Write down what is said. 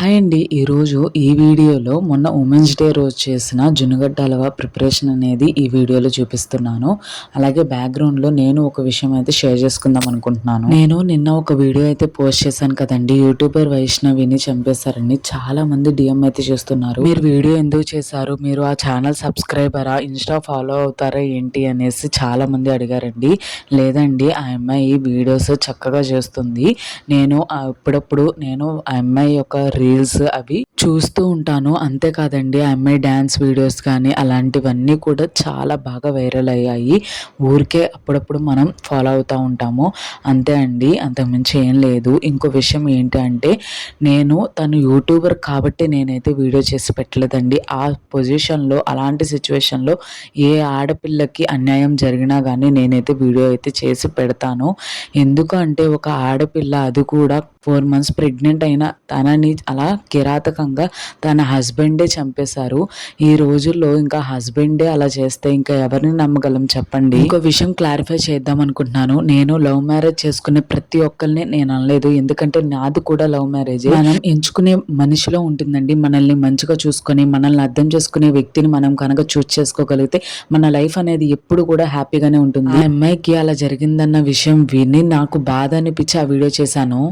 Hi అండి. ఈరోజు ఈ వీడియోలో మొన్న ఉమెన్స్ డే రోజు చేసిన జున్నుగడ్డ హల్వా ప్రిపరేషన్ అనేది ఈ వీడియోలో చూపిస్తున్నాను. అలాగే బ్యాక్‌గ్రౌండ్‌లో నేను ఒక విషయం అయితే షేర్ చేసుకుందాం అనుకుంటున్నాను. నేను నిన్న ఒక వీడియో అయితే పోస్ట్ చేశాను కదండీ! యూట్యూబర్ వైష్ణవిని చంపేశారని చాలామంది డీఎం అయితే చేస్తున్నారు. మీరు వీడియో ఎందుకు చేశారు? మీరు ఆ ఛానల్ సబ్స్క్రైబరా? ఇన్‌స్టా ఫాలో అవుతారా ఏంటి? అనేసి చాలామంది అడిగారండి. లేదండి, ఆ అమ్మాయి వీడియోస్ చక్కగా చేస్తుంది. నేను అప్పుడప్పుడు ఆ అమ్మాయి యొక్క రీల్స్ అవి చూస్తూ ఉంటాను. అంతే కాదండి, ఆ అమ్మాయి డాన్స్ వీడియోస్ కానీ అలాంటివన్నీ కూడా చాలా బాగా వైరల్ అయ్యాయి. ఊరికే అప్పుడప్పుడు మనం ఫాలో అవుతూ ఉంటాము. అంతే అండి, అంతకుమించి ఏం లేదు. ఇంకో విషయం ఏంటి అంటే, తను యూట్యూబర్ కాబట్టి నేనైతే వీడియో చేసి పెట్టలేదండి. ఆ పొజిషన్‌లో, అలాంటి సిచ్యువేషన్‌లో ఏ ఆడపిల్లకి అన్యాయం జరిగినా గానీ నేనైతే వీడియో అయితే చేసి పెడతాను. ఎందుకు అంటే, ఒక ఆడపిల్ల, అది కూడా 4 మంత్స్ ప్రెగ్నెంట్ అయిన తనని అలా కిరాతకంగా తన హస్బెండే చంపేశారు. ఈ రోజుల్లో ఇంకా హస్బెండే అలా చేస్తే ఇంకా ఎవరిని నమ్మగలం చెప్పండి. ఇంకో విషయం క్లారిఫై చేద్దాం అనుకుంటున్నాను. నేను లవ్ మ్యారేజ్ చేసుకునే ప్రతి ఒక్కరిని నేను అనలేదు. ఎందుకంటే నాది కూడా లవ్ మ్యారేజే. మనం ఎంచుకునే మనిషిలో ఉంటుందండి. మనల్ని మంచిగా చూసుకొని, మనల్ని అర్థం చేసుకునే వ్యక్తిని మనం కనుక చూజ్ చేసుకోగలిగితే మన లైఫ్ అనేది ఎప్పుడు కూడా హ్యాపీగానే ఉంటుంది. ఆ అమ్మాయికి అలా జరిగిందన్న విషయం విని నాకు బాధ అనిపించి ఆ వీడియో చేశాను.